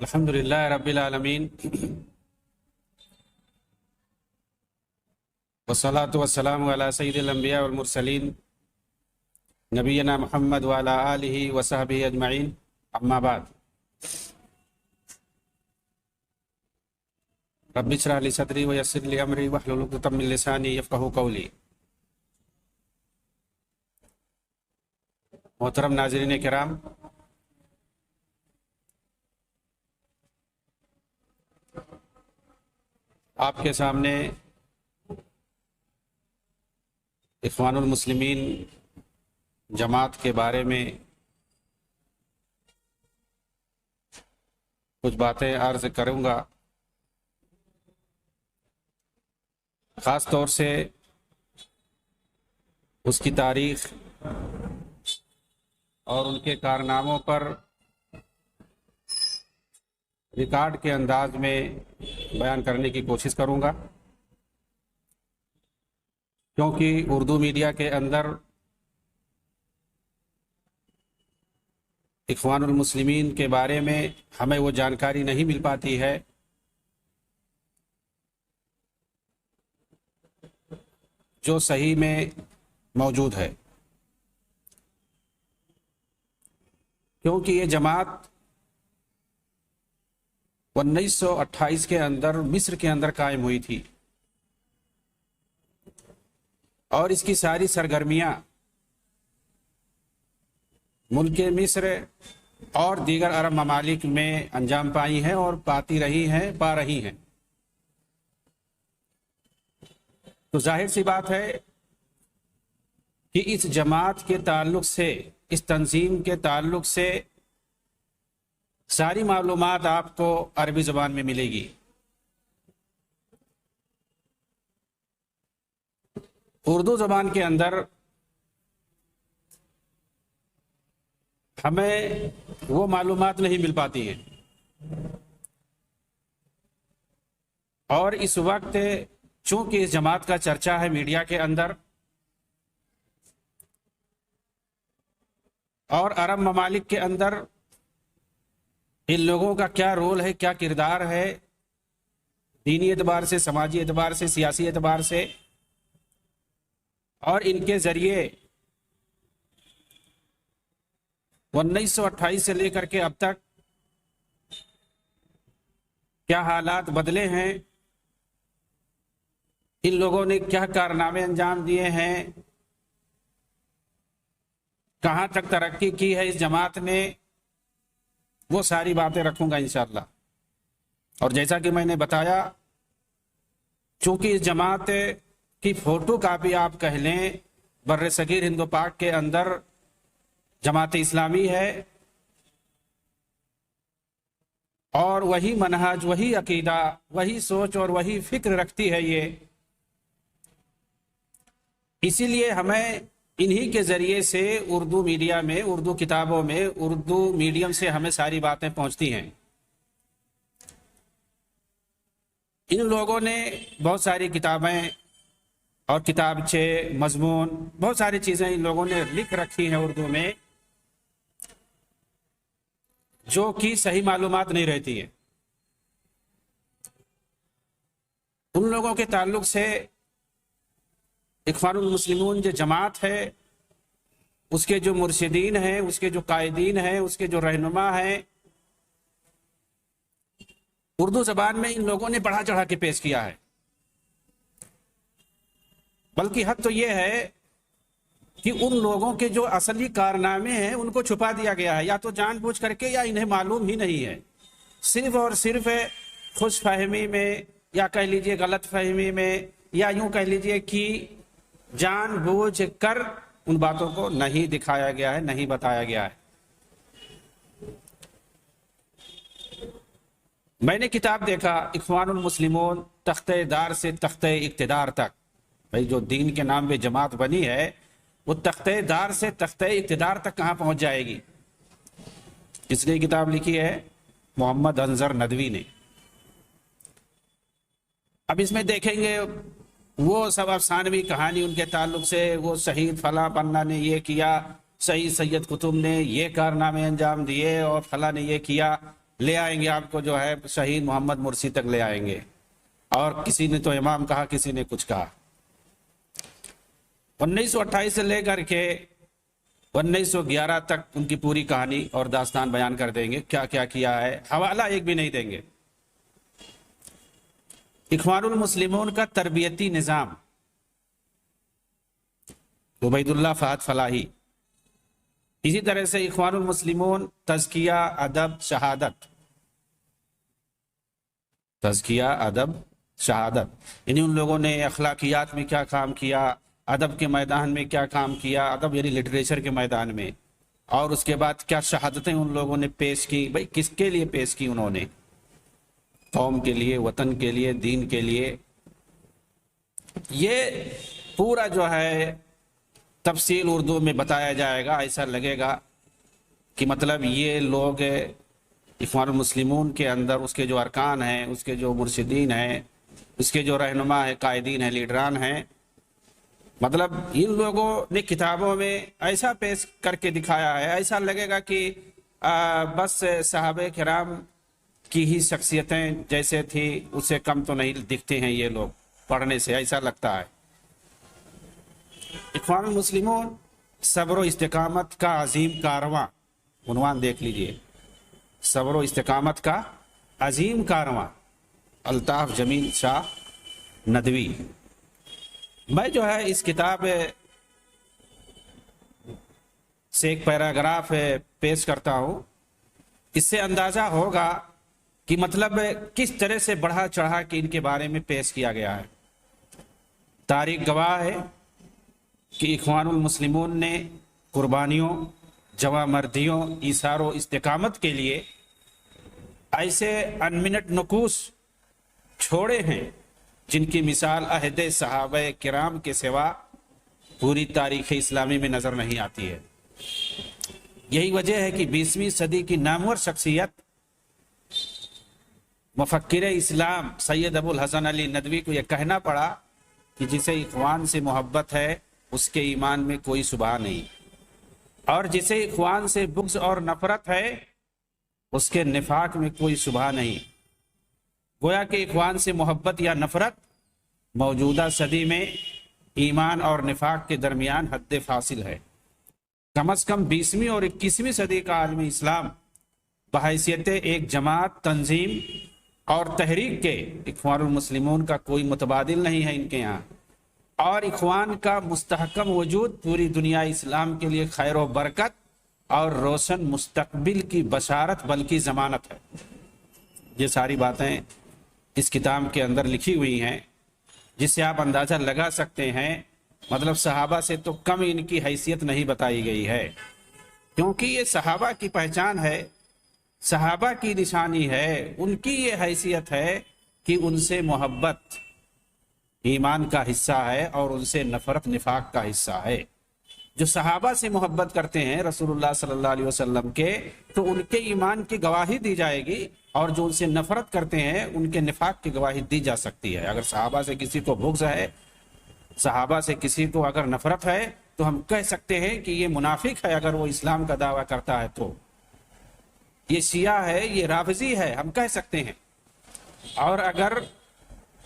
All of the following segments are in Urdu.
الحمدللہ رب العالمین والصلاة والسلام علی سید الانبیاء والمرسلین نبینا محمد وعلی آلہ وصحبہ اجمعین، اما بعد۔ رب اشرح لی صدری ویسر لی امری واحلل عقدۃ من لسانی یفقہوا قولی۔ محترم ناظرین کرام، آپ کے سامنے اخوان المسلمین جماعت کے بارے میں کچھ باتیں عرض کروں گا، خاص طور سے اس کی تاریخ اور ان کے کارناموں پر ریکارڈ کے انداز میں بیان کرنے کی کوشش کروں گا، کیونکہ اردو میڈیا کے اندر اخوان المسلمین کے بارے میں ہمیں وہ جانکاری نہیں مل پاتی ہے جو صحیح میں موجود ہے، کیونکہ یہ جماعت 1928 کے اندر مصر کے اندر قائم ہوئی تھی، اور اس کی ساری سرگرمیاں ملک مصر اور دیگر عرب ممالک میں انجام پائی ہیں اور پا رہی ہیں۔ تو ظاہر سی بات ہے کہ اس جماعت کے تعلق سے، اس تنظیم کے تعلق سے ساری معلومات آپ کو عربی زبان میں ملے گی۔ اردو زبان کے اندر ہمیں وہ معلومات نہیں مل پاتی ہیں، اور اس وقت چونکہ اس جماعت کا چرچا ہے میڈیا کے اندر، اور عرب ممالک کے اندر ان لوگوں کا کیا رول ہے، کیا کردار ہے، دینی اعتبار سے، سماجی اعتبار سے، سیاسی اعتبار سے، اور ان کے ذریعے 1928 سے لے کر کے اب تک کیا حالات بدلے ہیں، ان لوگوں نے کیا کارنامے انجام دیے ہیں، کہاں تک ترقی کی ہے اس جماعت نے، وہ ساری باتیں رکھوں گا انشاءاللہ۔ اور جیسا کہ میں نے بتایا، چونکہ اس جماعت کی فوٹو کاپی آپ کہہ لیں بر صغیر ہند و پاک کے اندر جماعت اسلامی ہے، اور وہی منہج، وہی عقیدہ، وہی سوچ اور وہی فکر رکھتی ہے یہ، اسی لیے ہمیں انہی کے ذریعے سے اردو میڈیا میں، اردو کتابوں میں، اردو میڈیم سے ہمیں ساری باتیں پہنچتی ہیں۔ ان لوگوں نے بہت ساری کتابیں اور کتابچے، مضمون، بہت ساری چیزیں ان لوگوں نے لکھ رکھی ہیں اردو میں، جو کہ صحیح معلومات نہیں رہتی ہے۔ ان لوگوں کے تعلق سے اخوان المسلمون جو جماعت ہے، اس کے جو مرشدین ہیں، اس کے جو قائدین ہیں، اس کے جو رہنما ہیں، اردو زبان میں ان لوگوں نے بڑھا چڑھا کے پیش کیا ہے۔ بلکہ حد تو یہ ہے کہ ان لوگوں کے جو اصلی کارنامے ہیں ان کو چھپا دیا گیا ہے، یا تو جان بوجھ کر کے یا انہیں معلوم ہی نہیں ہے، صرف اور صرف خوش فہمی میں، یا کہہ لیجئے غلط فہمی میں، یا یوں کہہ لیجئے کہ جان بوجھ کر ان باتوں کو نہیں دکھایا گیا ہے، نہیں بتایا گیا ہے۔ میں نے کتاب دیکھا، اخوان المسلمون تختہ دار سے تختہ اقتدار تک، بھئی جو دین کے نام پہ جماعت بنی ہے، وہ تختہ دار سے تختہ اقتدار تک کہاں پہنچ جائے گی؟ کس نے کتاب لکھی ہے؟ محمد انظر ندوی نے۔ اب اس میں دیکھیں گے وہ سب افسانوی کہانی ان کے تعلق سے، وہ شہید فلاں پنہ نے یہ کیا، سید قطب نے یہ کارنامے انجام دیے، اور فلاں نے یہ کیا، لے آئیں گے آپ کو جو ہے شہید محمد مرسی تک لے آئیں گے، اور کسی نے تو امام کہا، کسی نے کچھ کہا۔ 1928 سے لے کر کے 1911 تک ان کی پوری کہانی اور داستان بیان کر دیں گے، کیا کیا کیا ہے، حوالہ ایک بھی نہیں دیں گے۔ اخوان المسلمون کا تربیتی نظام، عبید اللہ فہد فلاحی۔ اسی طرح سے اخوان المسلمون تزکیہ، ادب، شہادت، تزکیہ، ادب، شہادت، یعنی ان لوگوں نے اخلاقیات میں کیا کام کیا، ادب کے میدان میں کیا کام کیا، ادب یعنی لٹریچر کے میدان میں، اور اس کے بعد کیا شہادتیں ان لوگوں نے پیش کی۔ بھائی کس کے لیے پیش کی انہوں نے؟ قوم کے لیے، وطن کے لیے، دین کے لیے۔ یہ پورا جو ہے تفصیل اردو میں بتایا جائے گا، ایسا لگے گا کہ مطلب یہ لوگ اخوان المسلمون کے اندر اس کے جو ارکان ہیں، اس کے جو مرشدین ہیں، اس کے جو رہنما ہیں، قائدین ہیں، لیڈران ہیں، مطلب ان لوگوں نے کتابوں میں ایسا پیش کر کے دکھایا ہے، ایسا لگے گا کہ بس صحابہ کرام کی ہی شخصیتیں جیسے تھی اس سے کم تو نہیں دکھتے ہیں یہ لوگ، پڑھنے سے ایسا لگتا ہے۔ اخوان المسلمون صبر و استقامت کا عظیم کارواں، عنوان دیکھ لیجئے، صبر و استقامت کا عظیم کارواں، الطاف جمیل شاہ ندوی۔ میں جو ہے اس کتاب سے ایک پیراگراف پیش کرتا ہوں، اس سے اندازہ ہوگا کہ مطلب کس طرح سے بڑھا چڑھا کے ان کے بارے میں پیش کیا گیا ہے۔ تاریخ گواہ ہے کہ اخوان المسلمون نے قربانیوں، جواں مردیوں، ایثار و استقامت کے لیے ایسے انمنٹ نکوس چھوڑے ہیں جن کی مثال عہد صحابہ کرام کے سوا پوری تاریخ اسلامی میں نظر نہیں آتی ہے۔ یہی وجہ ہے کہ 20ویں صدی کی نامور شخصیت مفکر اسلام سید ابو الحسن علی ندوی کو یہ کہنا پڑا کہ جسے اخوان سے محبت ہے اس کے ایمان میں کوئی شبہ نہیں، اور جسے اخوان سے بغض اور نفرت ہے اس کے نفاق میں کوئی شبہ نہیں۔ گویا کہ اخوان سے محبت یا نفرت موجودہ صدی میں ایمان اور نفاق کے درمیان حد فاصل ہے۔ کم از کم 20ویں اور 21ویں صدی کا عالمی اسلام بحیثیت ایک جماعت، تنظیم اور تحریک کے اخوان المسلمون کا کوئی متبادل نہیں ہے ان کے یہاں، اور اخوان کا مستحکم وجود پوری دنیا اسلام کے لیے خیر و برکت اور روشن مستقبل کی بشارت بلکہ ضمانت ہے۔ یہ ساری باتیں اس کتاب کے اندر لکھی ہوئی ہیں، جس سے آپ اندازہ لگا سکتے ہیں مطلب صحابہ سے تو کم ان کی حیثیت نہیں بتائی گئی ہے، کیونکہ یہ صحابہ کی پہچان ہے، صحابہ کی نشانی ہے، ان کی یہ حیثیت ہے کہ ان سے محبت ایمان کا حصہ ہے اور ان سے نفرت نفاق کا حصہ ہے۔ جو صحابہ سے محبت کرتے ہیں رسول اللہ صلی اللہ علیہ وسلم کے، تو ان کے ایمان کی گواہی دی جائے گی، اور جو ان سے نفرت کرتے ہیں ان کے نفاق کی گواہی دی جا سکتی ہے۔ اگر صحابہ سے کسی کو بغض ہے، صحابہ سے کسی کو اگر نفرت ہے، تو ہم کہہ سکتے ہیں کہ یہ منافق ہے اگر وہ اسلام کا دعویٰ کرتا ہے، تو یہ شیعہ ہے، یہ رافضی ہے، ہم کہہ سکتے ہیں۔ اور اگر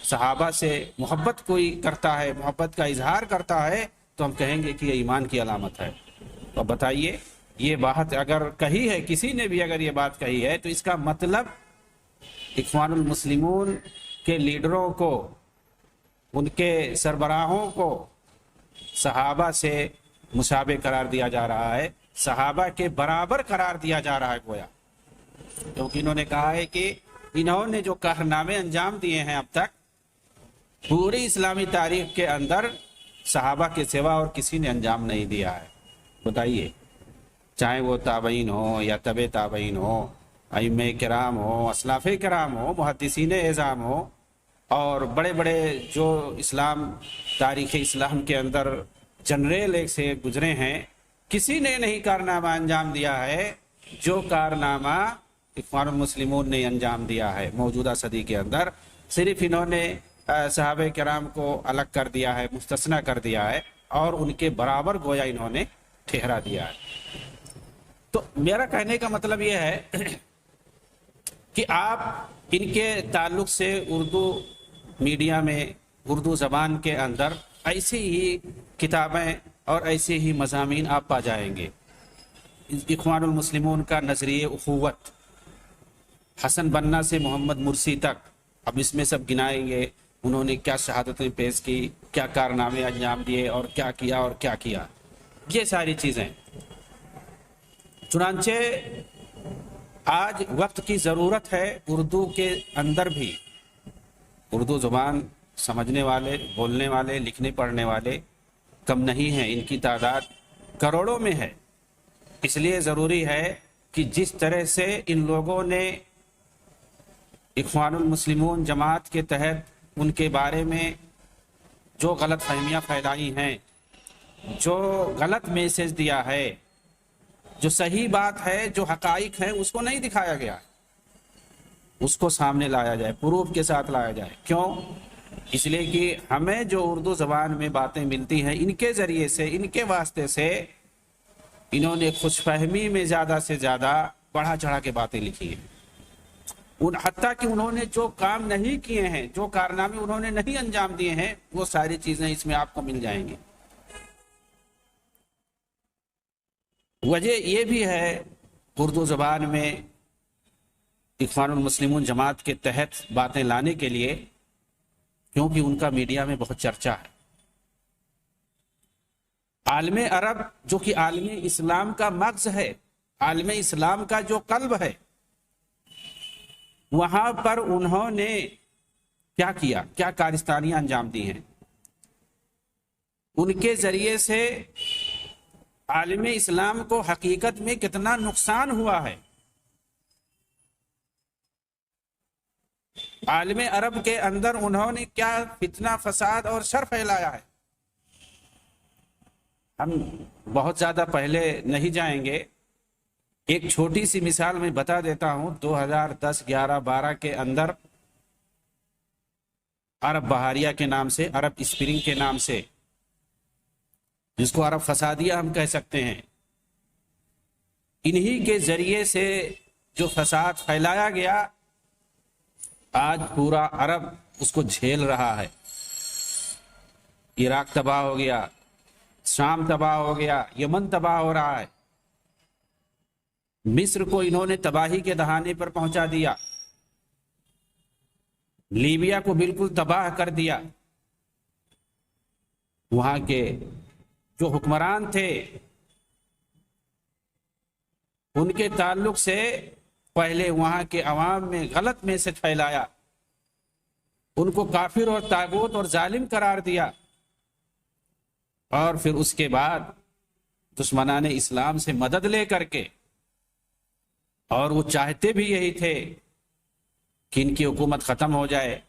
صحابہ سے محبت کوئی کرتا ہے، محبت کا اظہار کرتا ہے، تو ہم کہیں گے کہ یہ ایمان کی علامت ہے۔ تو بتائیے، یہ بات اگر کہی ہے، کسی نے بھی اگر یہ بات کہی ہے، تو اس کا مطلب اخوان المسلمون کے لیڈروں کو، ان کے سربراہوں کو صحابہ سے مشابہ قرار دیا جا رہا ہے، صحابہ کے برابر قرار دیا جا رہا ہے گویا، کیونکہ انہوں نے کہا ہے کہ انہوں نے جو کارنامے انجام دیے ہیں اب تک پوری اسلامی تاریخ کے اندر صحابہ کے سوا اور کسی نے انجام نہیں دیا ہے۔ بتائیے، چاہے وہ تابعین ہو یا تبع تابعین ہو، ائمہ کرام ہو، اسلاف کرام ہو، محدثین اعظام ہو، اور بڑے بڑے جو اسلام تاریخ اسلام کے اندر جنریل ایک سے گزرے ہیں، کسی نے نہیں کارنامہ انجام دیا ہے جو کارنامہ اخوان المسلمون نے انجام دیا ہے موجودہ صدی کے اندر۔ صرف انہوں نے صحابہ کرام کو الگ کر دیا ہے، مستثنیٰ کر دیا ہے، اور ان کے برابر گویا انہوں نے ٹھہرا دیا ہے۔ تو میرا کہنے کا مطلب یہ ہے کہ آپ ان کے تعلق سے اردو میڈیا میں، اردو زبان کے اندر ایسی ہی کتابیں اور ایسے ہی مضامین آپ پا جائیں گے۔ اخوان المسلمون کا نظریہ اخوت، حسن بننا سے محمد مرسی تک، اب اس میں سب گنائیں گے انہوں نے کیا شہادتیں پیش کی، کیا کارنامے انجام دیے اور کیا کیا اور کیا کیا، یہ ساری چیزیں۔ چنانچہ آج وقت کی ضرورت ہے اردو کے اندر بھی، اردو زبان سمجھنے والے، بولنے والے، لکھنے پڑھنے والے کم نہیں ہیں، ان کی تعداد کروڑوں میں ہے۔ اس لیے ضروری ہے کہ جس طرح سے ان لوگوں نے اخوان المسلمون جماعت کے تحت ان کے بارے میں جو غلط فہمیاں پھیلائی ہیں، جو غلط میسج دیا ہے، جو صحیح بات ہے، جو حقائق ہیں، اس کو نہیں دکھایا گیا، اس کو سامنے لایا جائے، پروف کے ساتھ لایا جائے۔ کیوں؟ اس لیے کہ ہمیں جو اردو زبان میں باتیں ملتی ہیں، ان کے ذریعے سے، ان کے واسطے سے انہوں نے خوش فہمی میں زیادہ سے زیادہ بڑھا چڑھا کے باتیں لکھی ہیں۔ حتیٰ کہ انہوں نے جو کام نہیں کیے ہیں، جو کارنامے انہوں نے نہیں انجام دیے ہیں، وہ ساری چیزیں اس میں آپ کو مل جائیں گی۔ وجہ یہ بھی ہے اردو زبان میں اخوان المسلمون جماعت کے تحت باتیں لانے کے لیے، کیونکہ ان کا میڈیا میں بہت چرچا ہے۔ عالم عرب جو کہ عالم اسلام کا مغز ہے، عالم اسلام کا جو قلب ہے، وہاں پر انہوں نے کیا کیا، کیا کارستانیاں انجام دی ہیں۔ ان کے ذریعے سے عالم اسلام کو حقیقت میں کتنا نقصان ہوا ہے۔ عالم عرب کے اندر انہوں نے کیا فتنہ، فساد اور شر پھیلایا ہے۔ ہم بہت زیادہ پہلے نہیں جائیں گے، ایک چھوٹی سی مثال میں بتا دیتا ہوں۔ 2010، 11، 12 کے اندر عرب بہاریہ کے نام سے، عرب اسپرنگ کے نام سے، جس کو عرب فسادیہ ہم کہہ سکتے ہیں، انہی کے ذریعے سے جو فساد پھیلایا گیا، آج پورا عرب اس کو جھیل رہا ہے۔ عراق تباہ ہو گیا، شام تباہ ہو گیا، یمن تباہ ہو رہا ہے، مصر کو انہوں نے تباہی کے دہانے پر پہنچا دیا، لیبیا کو بالکل تباہ کر دیا۔ وہاں کے جو حکمران تھے، ان کے تعلق سے پہلے وہاں کے عوام میں غلط میسج پھیلایا، ان کو کافر اور طاغوت اور ظالم قرار دیا، اور پھر اس کے بعد دشمنان اسلام سے مدد لے کر کے، اور وہ چاہتے بھی یہی تھے کہ ان کی حکومت ختم ہو جائے۔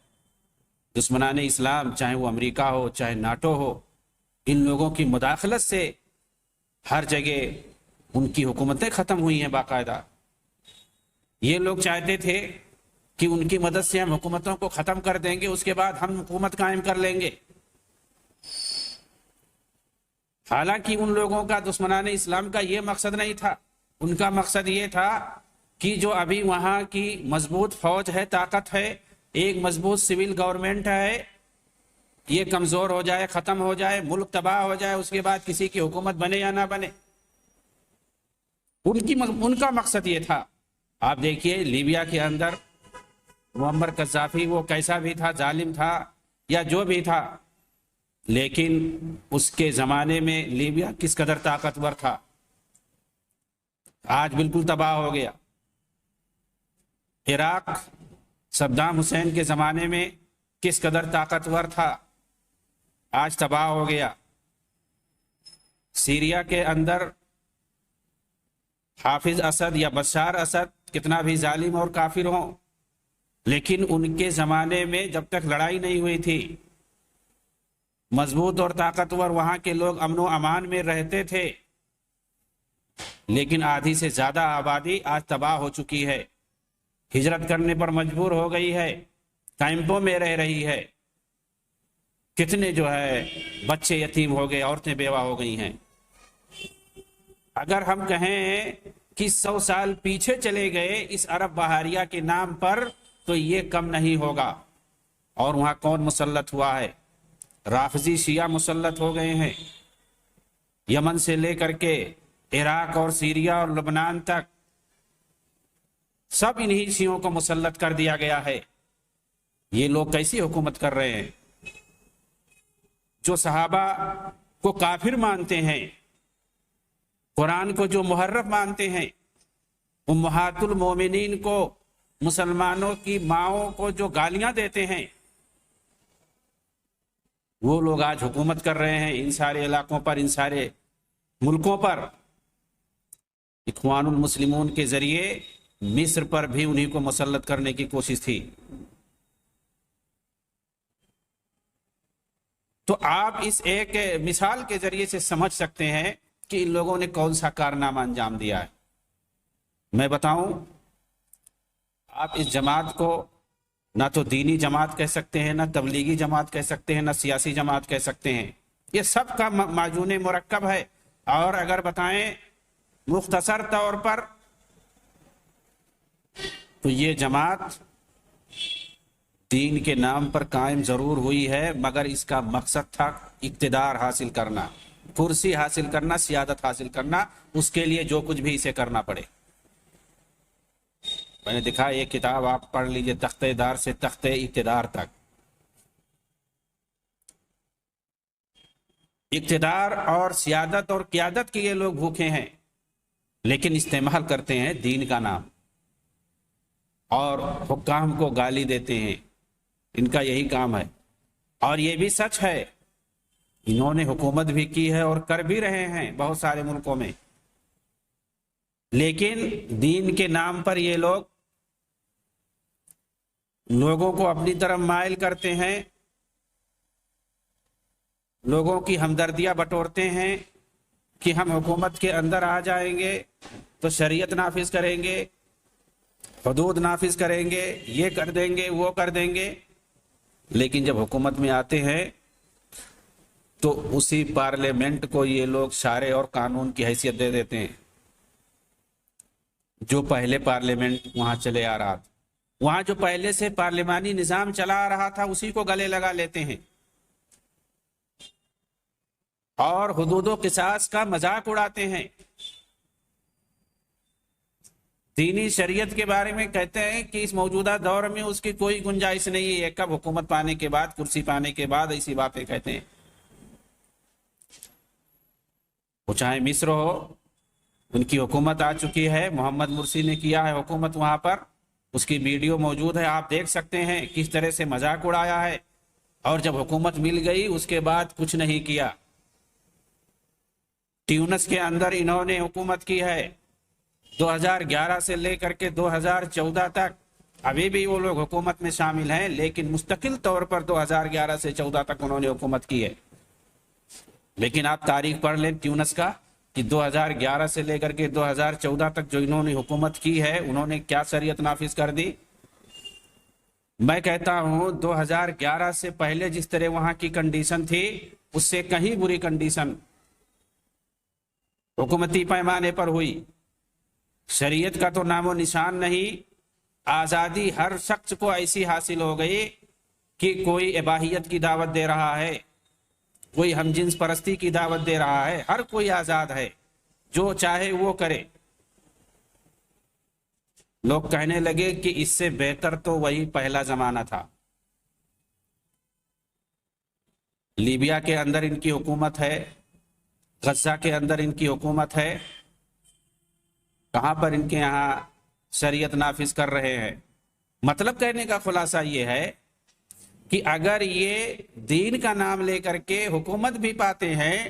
دشمنان اسلام، چاہے وہ امریکہ ہو، چاہے ناٹو ہو، ان لوگوں کی مداخلت سے ہر جگہ ان کی حکومتیں ختم ہوئی ہیں باقاعدہ۔ یہ لوگ چاہتے تھے کہ ان کی مدد سے ہم حکومتوں کو ختم کر دیں گے، اس کے بعد ہم حکومت قائم کر لیں گے۔ حالانکہ ان لوگوں کا، دشمنان اسلام کا، یہ مقصد نہیں تھا۔ ان کا مقصد یہ تھا کہ جو ابھی وہاں کی مضبوط فوج ہے، طاقت ہے، ایک مضبوط سول گورنمنٹ ہے، یہ کمزور ہو جائے، ختم ہو جائے، ملک تباہ ہو جائے، اس کے بعد کسی کی حکومت بنے یا نہ بنے۔ ان کا مقصد یہ تھا۔ آپ دیکھیے لیبیا کے اندر معمر قذافی، وہ کیسا بھی تھا، ظالم تھا یا جو بھی تھا، لیکن اس کے زمانے میں لیبیا کس قدر طاقتور تھا، آج بالکل تباہ ہو گیا۔ عراق صدام حسین کے زمانے میں کس قدر طاقتور تھا، آج تباہ ہو گیا۔ سیریا کے اندر حافظ اسد یا بشار اسد کتنا بھی ظالم اور کافر ہوں، لیکن ان کے زمانے میں جب تک لڑائی نہیں ہوئی تھی، مضبوط اور طاقتور وہاں کے لوگ امن و امان میں رہتے تھے، لیکن آدھی سے زیادہ آبادی آج تباہ ہو چکی ہے، ہجرت کرنے پر مجبور ہو گئی ہے، کیمپوں میں رہ رہی ہے، کتنے جو ہے بچے یتیم ہو گئے، عورتیں بیوہ ہو گئی ہیں۔ اگر ہم کہیں کہ 100 سال پیچھے چلے گئے اس عرب بحاریہ کے نام پر تو یہ کم نہیں ہوگا. اور وہاں کون مسلط ہوا ہے؟ رافضی شیعہ مسلط ہو گئے ہیں. یمن سے لے کر کے عراق اور سیریا اور لبنان تک سب انہی شیعوں کو مسلط کر دیا گیا ہے. یہ لوگ کیسی حکومت کر رہے ہیں؟ جو صحابہ کو کافر مانتے ہیں، قرآن کو جو محرف مانتے ہیں، امہات المومنین کو، مسلمانوں کی ماؤں کو جو گالیاں دیتے ہیں، وہ لوگ آج حکومت کر رہے ہیں ان سارے علاقوں پر، ان سارے ملکوں پر. اخوان المسلمون کے ذریعے مصر پر بھی انہی کو مسلط کرنے کی کوشش تھی. تو آپ اس ایک مثال کے ذریعے سے سمجھ سکتے ہیں کہ ان لوگوں نے کون سا کارنامہ انجام دیا ہے. میں بتاؤں، آپ اس جماعت کو نہ تو دینی جماعت کہہ سکتے ہیں، نہ تبلیغی جماعت کہہ سکتے ہیں، نہ سیاسی جماعت کہہ سکتے ہیں. یہ سب کا معجون مرکب ہے. اور اگر بتائیں مختصر طور پر تو یہ جماعت دین کے نام پر قائم ضرور ہوئی ہے، مگر اس کا مقصد تھا اقتدار حاصل کرنا، کرسی حاصل کرنا، سیادت حاصل کرنا. اس کے لیے جو کچھ بھی اسے کرنا پڑے. میں نے دکھا یہ کتاب آپ پڑھ لیجئے، تختہ دار سے تختہ اقتدار تک. اقتدار اور سیادت اور قیادت کے یہ لوگ بھوکے ہیں، لیکن استعمال کرتے ہیں دین کا نام اور حکام کو گالی دیتے ہیں. ان کا یہی کام ہے. اور یہ بھی سچ ہے، انہوں نے حکومت بھی کی ہے اور کر بھی رہے ہیں بہت سارے ملکوں میں. لیکن دین کے نام پر یہ لوگوں کو اپنی طرف مائل کرتے ہیں، لوگوں کی ہمدردیاں بٹورتے ہیں کہ ہم حکومت کے اندر آ جائیں گے تو شریعت نافذ کریں گے، حدود نافذ کریں گے، یہ کر دیں گے، وہ کر دیں گے. لیکن جب حکومت میں آتے ہیں تو اسی پارلیمنٹ کو یہ لوگ شارع اور قانون کی حیثیت دے دیتے ہیں. جو پہلے پارلیمنٹ وہاں چلے آ رہا تھا، وہاں جو پہلے سے پارلیمانی نظام چلا آ رہا تھا، اسی کو گلے لگا لیتے ہیں اور حدود و قصاص کا مذاق اڑاتے ہیں. دینی شریعت کے بارے میں کہتے ہیں کہ اس موجودہ دور میں اس کی کوئی گنجائش نہیں ہے. کب حکومت پانے کے بعد، کرسی پانے کے بعد ایسی باتیں کہتے ہیں. وہ چاہے مصر ہو، ان کی حکومت آ چکی ہے، محمد مرسی نے کیا ہے حکومت وہاں پر، اس کی ویڈیو موجود ہے، آپ دیکھ سکتے ہیں کس طرح سے مذاق اڑایا ہے. اور جب حکومت مل گئی اس کے بعد کچھ نہیں کیا. ٹیونس کے اندر انہوں نے حکومت کی ہے 2011 سے لے کر کے 2014 تک. ابھی بھی وہ لوگ حکومت میں شامل ہیں، لیکن مستقل طور پر 2011 سے 14 تک انہوں نے حکومت کی ہے. لیکن آپ تاریخ پڑھ لیں ٹیونس کا کہ 2011 سے لے کر کے 2014 تک جو انہوں نے حکومت کی ہے، انہوں نے کیا شریعت نافذ کر دی. میں کہتا ہوں 2011 سے پہلے جس طرح وہاں کی کنڈیشن تھی، اس سے کہیں بری کنڈیشن حکومتی پیمانے پر ہوئی. شریعت کا تو نام و نشان نہیں. آزادی ہر شخص کو ایسی حاصل ہو گئی کہ کوئی اباحیت کی دعوت دے رہا ہے، کوئی ہم جنس پرستی کی دعوت دے رہا ہے. ہر کوئی آزاد ہے، جو چاہے وہ کرے. لوگ کہنے لگے کہ اس سے بہتر تو وہی پہلا زمانہ تھا. لیبیا کے اندر ان کی حکومت ہے، غزہ کے اندر ان کی حکومت ہے. کہاں پر ان کے یہاں شریعت نافذ کر رہے ہیں. مطلب کہنے کا خلاصہ یہ ہے کہ اگر یہ دین کا نام لے کر کے حکومت بھی پاتے ہیں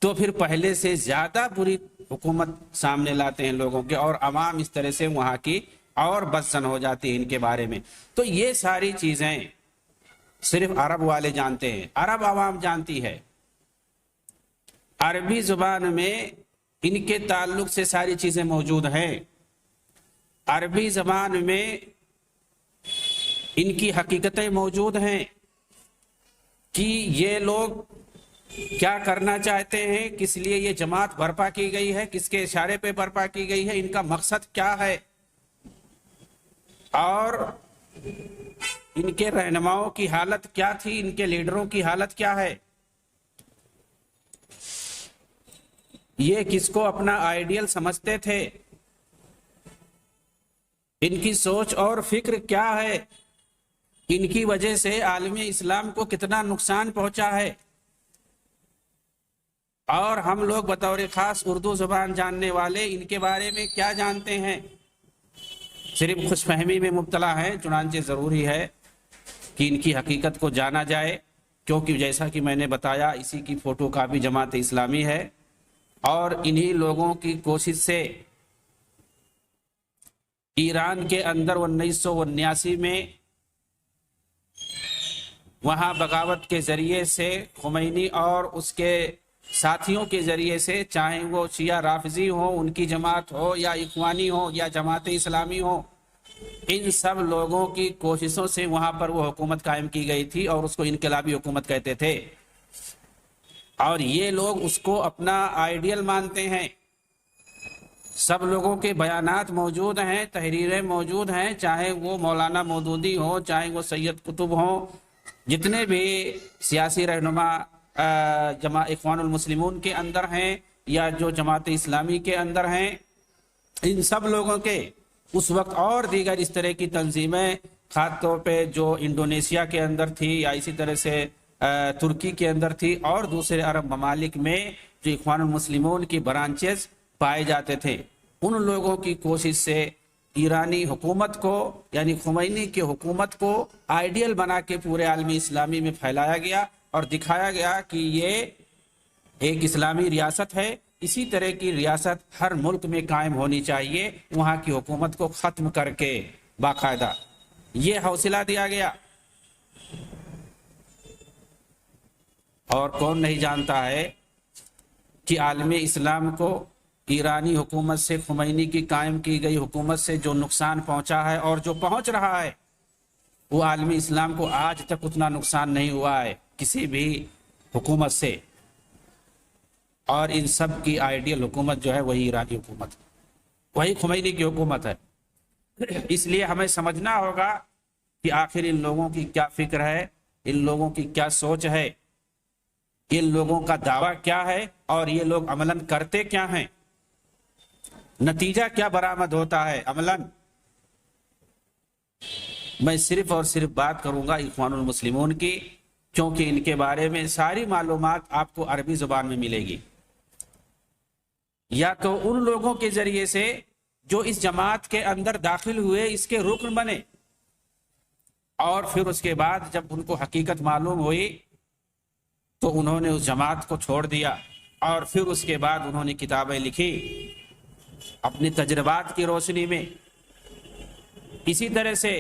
تو پھر پہلے سے زیادہ بری حکومت سامنے لاتے ہیں لوگوں کے، اور عوام اس طرح سے وہاں کی اور بدزن ہو جاتی ہے ان کے بارے میں. تو یہ ساری چیزیں صرف عرب والے جانتے ہیں، عرب عوام جانتی ہے. عربی زبان میں ان کے تعلق سے ساری چیزیں موجود ہیں. عربی زبان میں ان کی حقیقتیں موجود ہیں کہ یہ لوگ کیا کرنا چاہتے ہیں، کس لیے یہ جماعت برپا کی گئی ہے، کس کے اشارے پہ برپا کی گئی ہے، ان کا مقصد کیا ہے، اور ان کے رہنماؤں کی حالت کیا تھی، ان کے لیڈروں کی حالت کیا ہے، یہ کس کو اپنا آئیڈیل سمجھتے تھے، ان کی سوچ اور فکر کیا ہے، ان کی وجہ سے عالم اسلام کو کتنا نقصان پہنچا ہے، اور ہم لوگ بطور خاص اردو زبان جاننے والے ان کے بارے میں کیا جانتے ہیں۔ صرف خوش فہمی میں مبتلا ہیں، چنانچہ ضروری ہے کہ ان کی حقیقت کو جانا جائے، کیونکہ جیسا کہ میں نے بتایا اسی کی فوٹو کاپی جماعت اسلامی ہے، اور انہی لوگوں کی کوشش سے ایران کے اندر 1979 میں وہاں بغاوت کے ذریعے سے خمینی اور اس کے ساتھیوں کے ذریعے سے، چاہے وہ شیعہ رافضی ہوں، ان کی جماعت ہو، یا اخوانی ہو، یا جماعت اسلامی ہو، ان سب لوگوں کی کوششوں سے وہاں پر وہ حکومت قائم کی گئی تھی، اور اس کو انقلابی حکومت کہتے تھے، اور یہ لوگ اس کو اپنا آئیڈیل مانتے ہیں۔ سب لوگوں کے بیانات موجود ہیں، تحریریں موجود ہیں، چاہے وہ مولانا مودودی ہو، چاہے وہ سید قطب ہوں، جتنے بھی سیاسی رہنما اخوان المسلمون کے اندر ہیں یا جو جماعت اسلامی کے اندر ہیں، ان سب لوگوں کے اس وقت اور دیگر اس طرح کی تنظیمیں، خاص طور پہ جو انڈونیشیا کے اندر تھی، یا اسی طرح سے ترکی کے اندر تھی، اور دوسرے عرب ممالک میں جو اخوان المسلمون کی برانچز پائے جاتے تھے، ان لوگوں کی کوشش سے ایرانی حکومت کو، یعنی خمینی کی حکومت کو آئیڈیل بنا کے پورے عالم اسلامی میں پھیلایا گیا، اور دکھایا گیا کہ یہ ایک اسلامی ریاست ہے، اسی طرح کی ریاست ہر ملک میں قائم ہونی چاہیے، وہاں کی حکومت کو ختم کر کے باقاعدہ یہ حوصلہ دیا گیا۔ اور کون نہیں جانتا ہے کہ عالم اسلام کو ایرانی حکومت سے، خمینی کی قائم کی گئی حکومت سے جو نقصان پہنچا ہے اور جو پہنچ رہا ہے، وہ عالم اسلام کو آج تک اتنا نقصان نہیں ہوا ہے کسی بھی حکومت سے، اور ان سب کی آئیڈیل حکومت جو ہے وہی ایرانی حکومت، وہی خمینی کی حکومت ہے۔ اس لیے ہمیں سمجھنا ہوگا کہ آخر ان لوگوں کی کیا فکر ہے، ان لوگوں کی کیا سوچ ہے، ان لوگوں کا دعویٰ کیا ہے، اور یہ لوگ عملاً کرتے کیا ہیں، نتیجہ کیا برآمد ہوتا ہے عملاً۔ میں صرف اور صرف بات کروں گا اخوان المسلمون کی، کیونکہ ان کے بارے میں ساری معلومات آپ کو عربی زبان میں ملے گی، یا تو ان لوگوں کے ذریعے سے جو اس جماعت کے اندر داخل ہوئے، اس کے رکن بنے، اور پھر اس کے بعد جب ان کو حقیقت معلوم ہوئی تو انہوں نے اس جماعت کو چھوڑ دیا، اور پھر اس کے بعد انہوں نے کتابیں لکھی اپنے تجربات کی روشنی میں۔ اسی طرح سے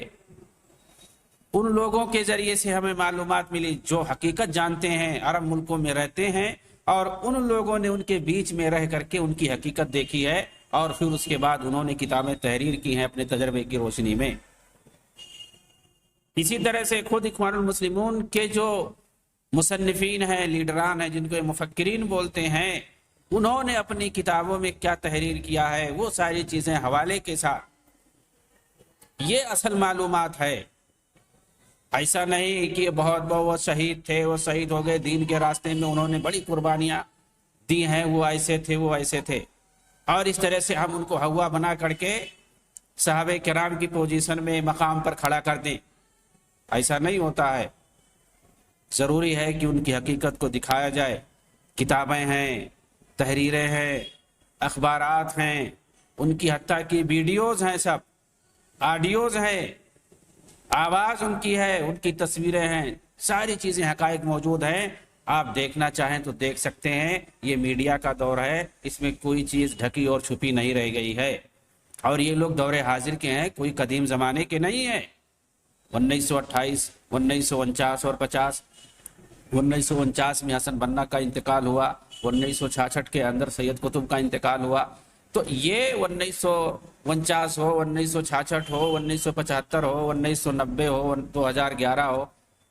ان لوگوں کے ذریعے سے ہمیں معلومات ملی جو حقیقت جانتے ہیں، عرب ملکوں میں رہتے ہیں، اور ان لوگوں نے ان کے بیچ میں رہ کر کے ان کی حقیقت دیکھی ہے، اور پھر اس کے بعد انہوں نے کتابیں تحریر کی ہیں اپنے تجربے کی روشنی میں۔ اسی طرح سے خود اخوان المسلمون کے جو مصنفین ہیں، لیڈران ہیں، جن کو مفکرین بولتے ہیں، انہوں نے اپنی کتابوں میں کیا تحریر کیا ہے، وہ ساری چیزیں حوالے کے ساتھ، یہ اصل معلومات ہے۔ ایسا نہیں کہ بہت شہید تھے، وہ شہید ہو گئے دین کے راستے میں، انہوں نے بڑی قربانیاں دی ہیں، وہ ایسے تھے، وہ ایسے تھے، اور اس طرح سے ہم ان کو ہوا بنا کر کے صحابہ کرام کی پوزیشن میں، مقام پر کھڑا کر دیں، ایسا نہیں ہوتا ہے۔ ضروری ہے کہ ان کی حقیقت کو دکھایا جائے۔ کتابیں ہیں، تحریریں ہیں، اخبارات ہیں، ان کی حتیٰ کی ویڈیوز ہیں، سب آڈیوز ہیں، آواز ان کی ہے، ان کی تصویریں ہیں، ساری چیزیں حقائق موجود ہیں۔ آپ دیکھنا چاہیں تو دیکھ سکتے ہیں۔ یہ میڈیا کا دور ہے، اس میں کوئی چیز ڈھکی اور چھپی نہیں رہ گئی ہے، اور یہ لوگ دور حاضر کے ہیں، کوئی قدیم زمانے کے نہیں ہیں۔ 1928، 1949 اور 50، 1949 میں حسن بنا کا انتقال ہوا، 1966 کے اندر سید قطب کا انتقال ہوا، تو یہ 1949 ہو، 1966 ہو، 1975 ہو، 1990 ہو، 2011 ہو،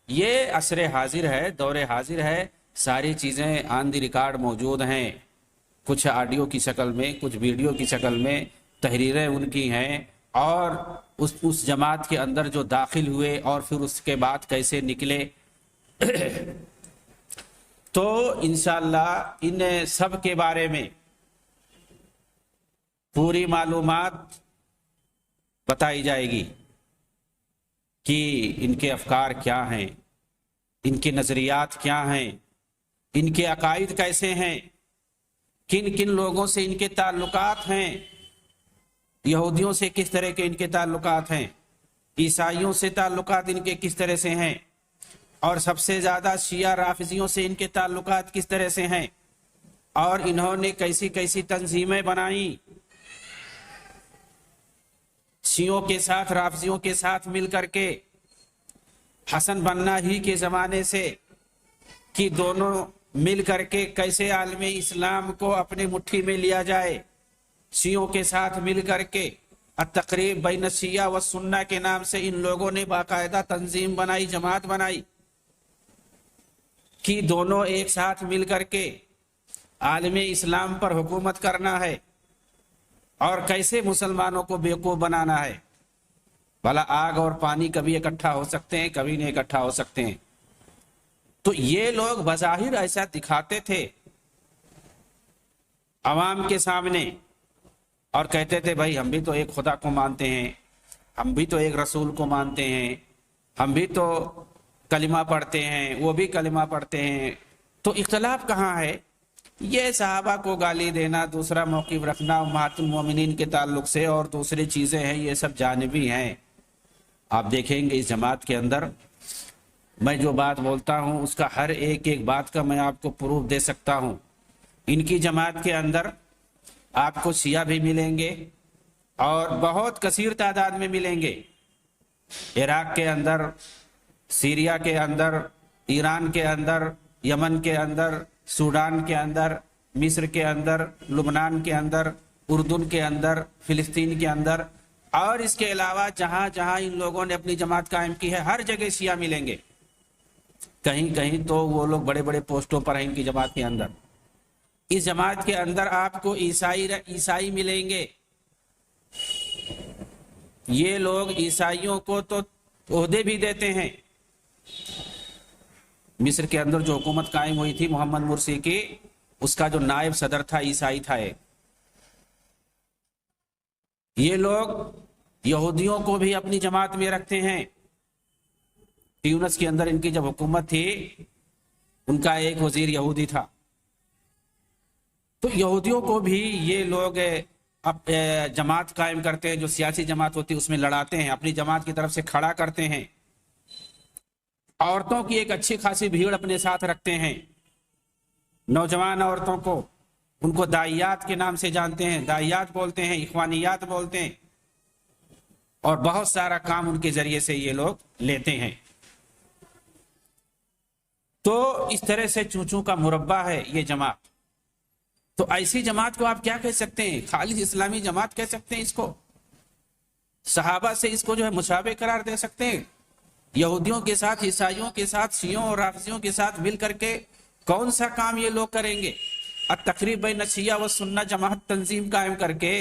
یہ عصر حاضر ہے، دور حاضر ہے۔ ساری چیزیں آن دی ریکارڈ موجود ہیں، کچھ آڈیو کی شکل میں، کچھ ویڈیو کی شکل میں، تحریریں ان کی ہیں، اور اس جماعت کے اندر جو داخل ہوئے اور پھر اس کے بعد کیسے نکلے۔ تو انشاءاللہ ان سب کے بارے میں پوری معلومات بتائی جائے گی کہ ان کے افکار کیا ہیں، ان کے نظریات کیا ہیں، ان کے عقائد کیسے ہیں، کن کن لوگوں سے ان کے تعلقات ہیں، یہودیوں سے کس طرح کے ان کے تعلقات ہیں، عیسائیوں سے تعلقات ان کے کس طرح سے ہیں، اور سب سے زیادہ شیعہ رافضیوں سے ان کے تعلقات کس طرح سے ہیں، اور انہوں نے کیسی کیسی تنظیمیں بنائیں شیعوں کے ساتھ، رافضیوں کے ساتھ مل کر کے، حسن بننا ہی کے زمانے سے، کہ دونوں مل کر کے کیسے عالم اسلام کو اپنی مٹھی میں لیا جائے۔ شیعوں کے ساتھ مل کر کے التقریب بین الشیعہ و سنہ کے نام سے ان لوگوں نے باقاعدہ تنظیم بنائی، جماعت بنائی، کہ دونوں ایک ساتھ مل کر کے عالم اسلام پر حکومت کرنا ہے، اور کیسے مسلمانوں کو بیوقوف بنانا ہے۔ بھلا آگ اور پانی کبھی اکٹھا ہو سکتے ہیں؟ کبھی نہیں اکٹھا ہو سکتے ہیں۔ تو یہ لوگ بظاہر ایسا دکھاتے تھے عوام کے سامنے، اور کہتے تھے بھائی ہم بھی تو ایک خدا کو مانتے ہیں، ہم بھی تو ایک رسول کو مانتے ہیں، ہم بھی تو کلمہ پڑھتے ہیں، وہ بھی کلمہ پڑھتے ہیں، تو اختلاف کہاں ہے؟ یہ صحابہ کو گالی دینا، دوسرا موقف رکھنا امہات المومنین کے تعلق سے، اور دوسری چیزیں ہیں، یہ سب جانبی ہیں۔ آپ دیکھیں گے اس جماعت کے اندر میں جو بات بولتا ہوں اس کا ہر ایک ایک بات کا میں آپ کو پروف دے سکتا ہوں۔ ان کی جماعت کے اندر آپ کو شیعہ بھی ملیں گے، اور بہت کثیر تعداد میں ملیں گے، عراق کے اندر، سیریا کے اندر، ایران کے اندر، یمن کے اندر، سوڈان کے اندر، مصر کے اندر، لبنان کے اندر، اردن کے اندر، فلسطین کے اندر، اور اس کے علاوہ جہاں جہاں ان لوگوں نے اپنی جماعت قائم کی ہے ہر جگہ شیعہ ملیں گے۔ کہیں کہیں تو وہ لوگ بڑے بڑے پوسٹوں پر ہیں ان کی جماعت کے اندر۔ اس جماعت کے اندر آپ کو عیسائی ملیں گے۔ یہ لوگ عیسائیوں کو تو عہدے بھی دیتے ہیں۔ مصر کے اندر جو حکومت قائم ہوئی تھی محمد مرسی کی، اس کا جو نائب صدر تھا عیسائی تھا۔ یہ لوگ یہودیوں کو بھی اپنی جماعت میں رکھتے ہیں۔ ٹیونس کے اندر ان کی جب حکومت تھی، ان کا ایک وزیر یہودی تھا، تو یہودیوں کو بھی یہ لوگ اب جماعت قائم کرتے ہیں، جو سیاسی جماعت ہوتی ہے اس میں لڑاتے ہیں، اپنی جماعت کی طرف سے کھڑا کرتے ہیں۔ عورتوں کی ایک اچھی خاصی بھیڑ اپنے ساتھ رکھتے ہیں، نوجوان عورتوں کو، ان کو داعیات کے نام سے جانتے ہیں، داعیات بولتے ہیں، اخوانیات بولتے ہیں، اور بہت سارا کام ان کے ذریعے سے یہ لوگ لیتے ہیں۔ تو اس طرح سے چونچوں کا مربع ہے یہ جماعت۔ تو ایسی جماعت کو آپ کیا کہہ سکتے ہیں؟ خالص اسلامی جماعت کہہ سکتے ہیں اس کو؟ صحابہ سے اس کو جو ہے مشابہ قرار دے سکتے ہیں؟ یہودیوں کے ساتھ، عیسائیوں کے ساتھ، شیعوں اور رافضیوں کے ساتھ مل کر کے کون سا کام یہ لوگ کریں گے؟ التقریب بین الشیعہ و سنہ جماعت تنظیم قائم کر کے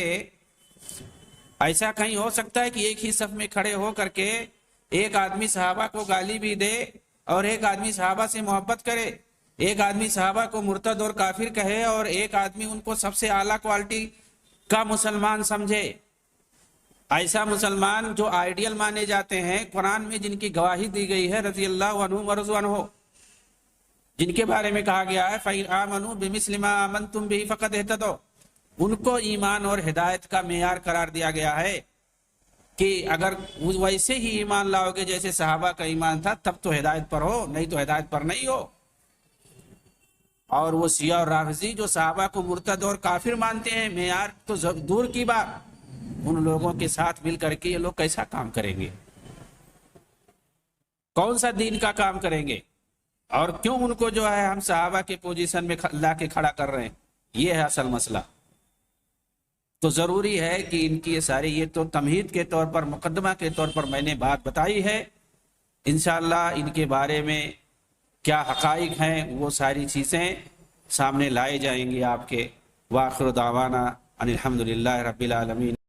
ایسا کہیں ہو سکتا ہے کہ ایک ہی صف میں کھڑے ہو کر کے ایک آدمی صحابہ کو گالی بھی دے، اور ایک آدمی صحابہ سے محبت کرے، ایک آدمی صحابہ کو مرتد اور کافر کہے، اور ایک آدمی ان کو سب سے اعلیٰ کوالٹی کا مسلمان سمجھے؟ ایسا مسلمان جو آئیڈیل مانے جاتے ہیں، قرآن میں جن کی گواہی دی گئی ہے رضی اللہ عنہم ورضوا عنہ، جن کے بارے میں کہا گیا ہے فَإِنْ آمَنُوا بِمِثْلِ مَا آمَنْتُمْ بِهِ فَقَدْ اهْتَدَوْا، ان کو ایمان اور ہدایت کا معیار قرار دیا گیا ہے کہ اگر ویسے ہی ایمان لاؤ گے جیسے صحابہ کا ایمان تھا تب تو ہدایت پر ہو، نہیں تو ہدایت پر نہیں ہو۔ اور وہ شیعہ اور رافضی جو صحابہ کو مرتد اور کافر مانتے ہیں، معیار تو دور کی بات، ان لوگوں کے ساتھ مل کر کے یہ لوگ کیسا کام کریں گے؟ کون سا دین کا کام کریں گے؟ اور کیوں ان کو جو ہے ہم صحابہ کے پوزیشن میں لا کے کھڑا کر رہے ہیں؟ یہ ہے اصل مسئلہ۔ تو ضروری ہے کہ ان کی یہ ساری، یہ تو تمہید کے طور پر، مقدمہ کے طور پر میں نے بات بتائی ہے۔ انشاءاللہ ان کے بارے میں کیا حقائق ہیں، وہ ساری چیزیں سامنے لائے جائیں گی آپ کے۔ وآخر دعوانا ان الحمد للہ رب العالمین۔